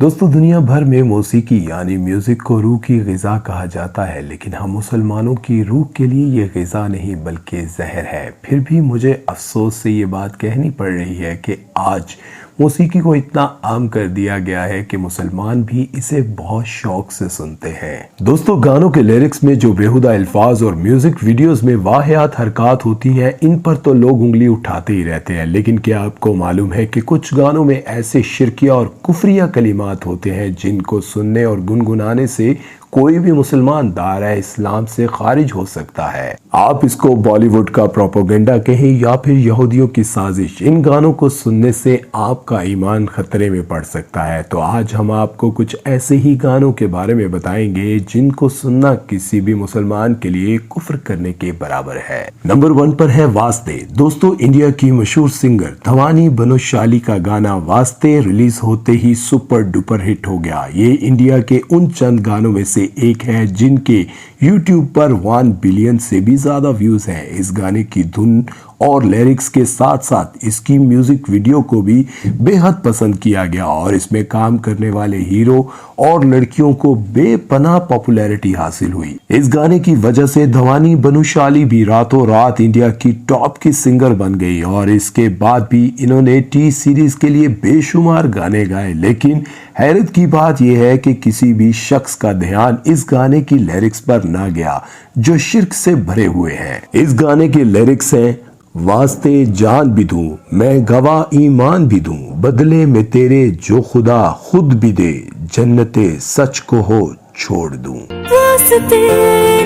दोस्तों, दुनिया भर में मौसीकी यानी म्यूज़िक को रूह की ग़िज़ा कहा जाता है, लेकिन हम मुसलमानों की रूह के लिए ये ग़िज़ा नहीं बल्कि ज़हर है। फिर भी मुझे अफसोस से ये बात कहनी पड़ रही है कि आज मौसीकी को इतना आम कर दिया गया है कि मुसलमान भी इसे बहुत शौक से सुनते हैं। दोस्तों, गानों के लिरिक्स में जो बेहुदा अल्फाज और म्यूजिक वीडियोस में वाहियात हरकत होती हैं, इन पर तो लोग उंगली उठाते ही रहते हैं। लेकिन क्या आपको मालूम है कि कुछ गानों में ऐसे शिरकिया और कुफरिया कलिमात होते हैं जिनको सुनने और गुनगुनाने से कोई भी मुसलमान दायरा इस्लाम से खारिज हो सकता है। आप इसको बॉलीवुड का प्रोपेगेंडा कहें या फिर यहूदियों की साजिश, इन गानों को सुनने से आपका ईमान खतरे में पड़ सकता है। तो आज हम आपको कुछ ऐसे ही गानों के बारे में बताएंगे जिनको सुनना किसी भी मुसलमान के लिए कुफ्र करने के बराबर है। नंबर 1 पर है वास्ते। दोस्तों, इंडिया की मशहूर सिंगर धवानी बनोशाली का गाना वास्ते रिलीज होते ही सुपर डुपर हिट हो गया। ये इंडिया के उन चंद गानों में से एक है जिनके YouTube पर 1 बिलियन से भी ज्यादा व्यूज हैं। इस गाने की धुन और लिरिक्स के साथ साथ इसकी म्यूजिक वीडियो को भी बेहद पसंद किया गया और इसमें काम करने वाले हीरो और लड़कियों को बेपनाह पॉपुलैरिटी हासिल हुई। इस गाने की वजह से धवानी बनोशाली भी रातों रात इंडिया की टॉप की सिंगर बन गई और इसके बाद भी इन्होंने टी सीरीज के लिए बेशुमार गाने गाए। लेकिन हैरत की बात यह है कि किसी भी शख्स का ध्यान इस गाने की लिरिक्स पर ना गया जो शिर्क से भरे हुए हैं। इस गाने के लिरिक्स हैं, वास्ते जान भी दूं, मैं गवाह ईमान भी दूं, बदले में तेरे जो खुदा खुद भी दे, जन्नते सच को हो छोड़ दूं। वास्ते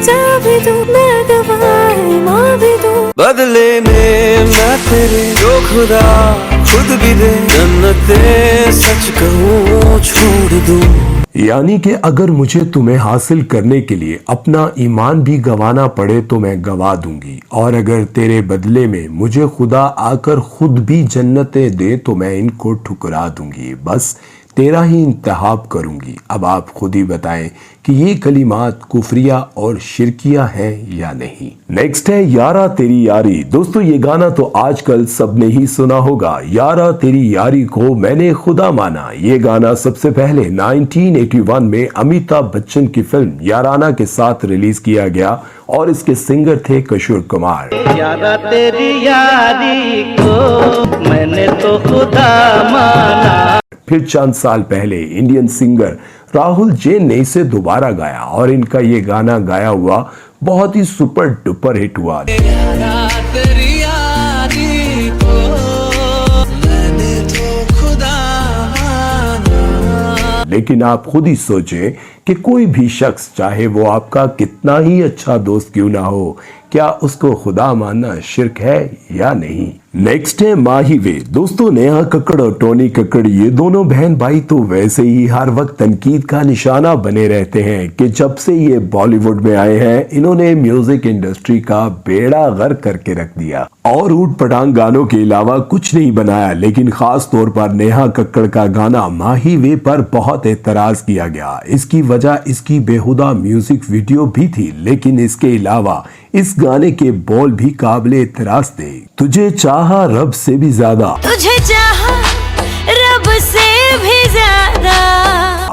जान भी दूं, मैं गवाह ईमान भी दूं, बदले में मैं तेरे जो खुदा खुद भी दे, जन्नते सच को हो छोड़ दूं। यानी कि अगर मुझे तुम्हें हासिल करने के लिए अपना ईमान भी गंवाना पड़े तो मैं गंवा दूंगी, और अगर तेरे बदले में मुझे खुदा आकर खुद भी जन्नतें दे तो मैं इनको ठुकरा दूंगी, बस तेरा ही इंतखाब करूंगी। अब आप खुद ही बताएं कि ये कलिमात कुफरिया और शिरकिया हैं या नहीं। नेक्स्ट है यारा तेरी यारी। दोस्तों, ये गाना तो आजकल सबने ही सुना होगा। यारा तेरी यारी को मैंने खुदा माना। ये गाना सबसे पहले 1981 में अमिताभ बच्चन की फिल्म याराना के साथ रिलीज किया गया और इसके सिंगर थे किशोर कुमार। यारा तेरी यारी को मैंने तो खुदा माना। फिर चंद साल पहले इंडियन सिंगर राहुल जैन ने इसे दोबारा गाया और इनका ये गाना गाया हुआ बहुत ही सुपर डुपर हिट हुआ। यारा तेरी यारी को मैंने तो खुदा माना। लेकिन आप खुद ही सोचें कि कोई भी शख्स, चाहे वो आपका कितना ही अच्छा दोस्त क्यों ना हो, क्या उसको खुदा मानना शिर्क है या नहीं। नेक्स्ट है माही वे। दोस्तों, नेहा कक्कड़ और टोनी कक्कड़ ये दोनों बहन भाई तो वैसे ही हर वक्त तनकीद का निशाना बने रहते हैं कि जब से ये बॉलीवुड में आए हैं इन्होंने म्यूजिक इंडस्ट्री का बेड़ा गर्क करके रख दिया और ऊट पटांग गानों के अलावा कुछ नहीं बनाया। लेकिन खास तौर पर नेहा कक्कड़ का गाना माही वे पर बहुत एतराज किया गया। इसकी वजह इसकी बेहुदा म्यूजिक वीडियो भी थी, लेकिन इसके अलावा इस गाने के बोल भी काबिले एतराज थे। तुझे चाहा रब से भी ज्यादा, तुझे चाहा रब से भी ज्यादा।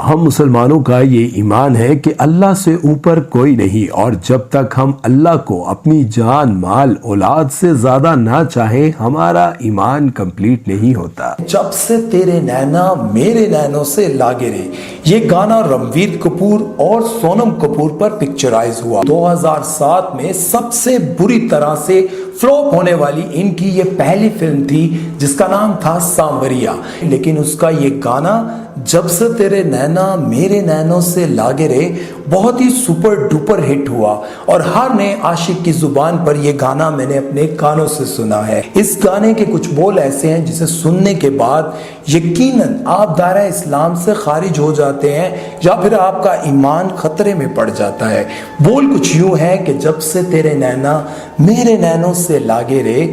हम मुसलमानों का ये ईमान है कि अल्लाह से ऊपर कोई नहीं, और जब तक हम अल्लाह को अपनी जान माल औलाद से ज्यादा ना चाहें हमारा ईमान कंप्लीट नहीं होता। जब से तेरे नैना मेरे नैनों से लागे रे, ये गाना रणवीर कपूर और सोनम कपूर पर पिक्चराइज हुआ। 2007 में सबसे बुरी तरह से फ्लॉप होने वाली इनकी ये पहली फिल्म थी जिसका नाम था सांवरिया। लेकिन उसका ये गाना जब से तेरे नैना मेरे नैनों से लागे रे बहुत ही सुपर डुपर हिट हुआ और हर नए आशिक की जुबान पर यह गाना मैंने अपने कानों से सुना है। इस गाने के कुछ बोल ऐसे हैं जिसे सुनने के बाद यकीनन आप दायरा इस्लाम से खारिज हो जाते हैं या फिर आपका ईमान खतरे में पड़ जाता है। बोल कुछ यूं है कि जब से तेरे नैना मेरे नैनों से लागे रे,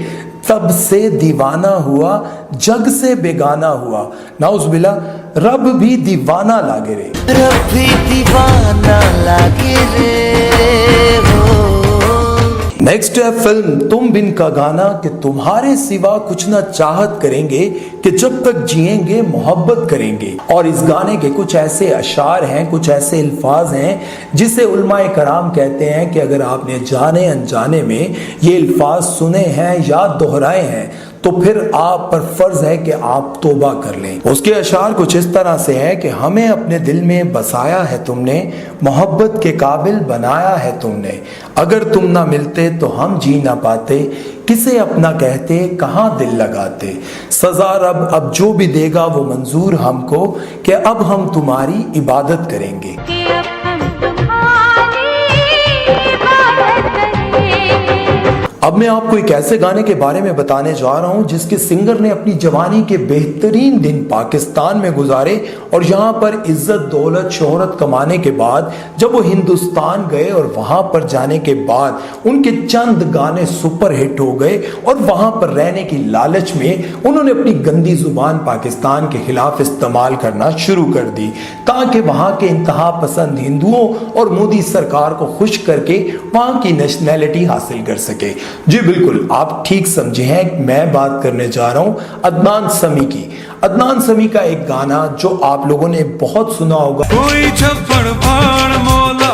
तब से दीवाना हुआ जग से बेगाना हुआ, नाउज़ुबिल्ला रब भी दीवाना लागे रे। रब भी दीवाना लागे रे हो। नेक्स्ट है फिल्म तुम बिन का गाना कि तुम्हारे सिवा कुछ ना चाहत करेंगे कि जब तक जिएंगे मोहब्बत करेंगे। और इस गाने के कुछ ऐसे अशार हैं, कुछ ऐसे अल्फाज हैं जिसे उलमाए कराम कहते हैं कि अगर आपने जाने अनजाने में ये अल्फाज सुने हैं या दोहराए हैं तो फिर आप पर फर्ज है कि आप तौबा कर लें। उसके अशार कुछ इस तरह से है कि हमें अपने दिल में बसाया है तुमने, मोहब्बत के काबिल बनाया है तुमने, अगर तुम ना मिलते तो हम जी ना पाते, किसे अपना कहते कहाँ दिल लगाते, सजा रब अब जो भी देगा वो मंजूर हमको कि अब हम तुम्हारी इबादत करेंगे। कि अब हम तुम्हारी इबादत करेंगे। अब मैं आपको एक ऐसे गाने के बारे में बताने जा रहा हूं जिसके सिंगर ने अपनी जवानी के बेहतरीन दिन पाकिस्तान में गुजारे और यहां पर इज्जत दौलत शोहरत कमाने के बाद जब वो हिंदुस्तान गए और वहां पर जाने के बाद उनके चंद गाने सुपर हिट हो गए और वहां पर रहने की लालच में उन्होंने अपनी गंदी जुबान पाकिस्तान के खिलाफ इस्तेमाल करना शुरू कर दी ताकि वहां के इंतहा पसंद हिंदुओं और मोदी सरकार को खुश करके वहां की नेशनैलिटी हासिल कर सके। जी बिल्कुल, आप ठीक समझे हैं, मैं बात करने जा रहा हूं अदनान समी की। अदनान समी का एक गाना जो आप लोगों ने बहुत सुना होगा, कोई छप्पड़ फाड़ मौला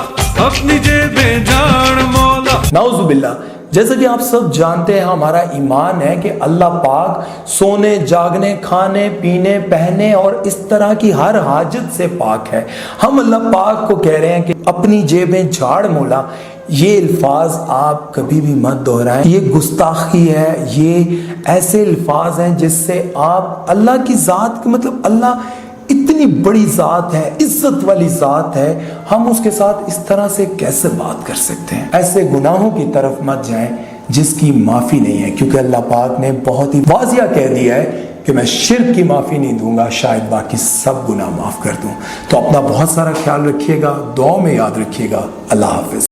अपनी जेबें जान मौला। नाउजुबिल्ला। जैसे कि आप सब जानते हैं हमारा ईमान है कि अल्लाह पाक सोने जागने खाने पीने पहने और इस तरह की हर हाजत से पाक है। हम अल्लाह पाक को कह रहे हैं कि अपनी जेबें झाड़ मौला। ये अल्फाज आप कभी भी मत दोहराएं, ये गुस्ताखी है, ये ऐसे अल्फाज हैं जिससे आप अल्लाह की ज़ात मतलब अल्लाह इतनी बड़ी ज़ात है, इज्जत वाली ज़ात है, हम उसके साथ इस तरह से कैसे बात कर सकते हैं। ऐसे गुनाहों की तरफ मत जाएं जिसकी माफ़ी नहीं है, क्योंकि अल्लाह पाक ने बहुत ही वाज़िया कह दिया है कि मैं शिर्क की माफ़ी नहीं दूंगा, शायद बाकी सब गुनाह माफ़ कर दूं। तो अपना बहुत सारा ख्याल रखिएगा, दुआ में याद रखिएगा। अल्लाह हाफिज़।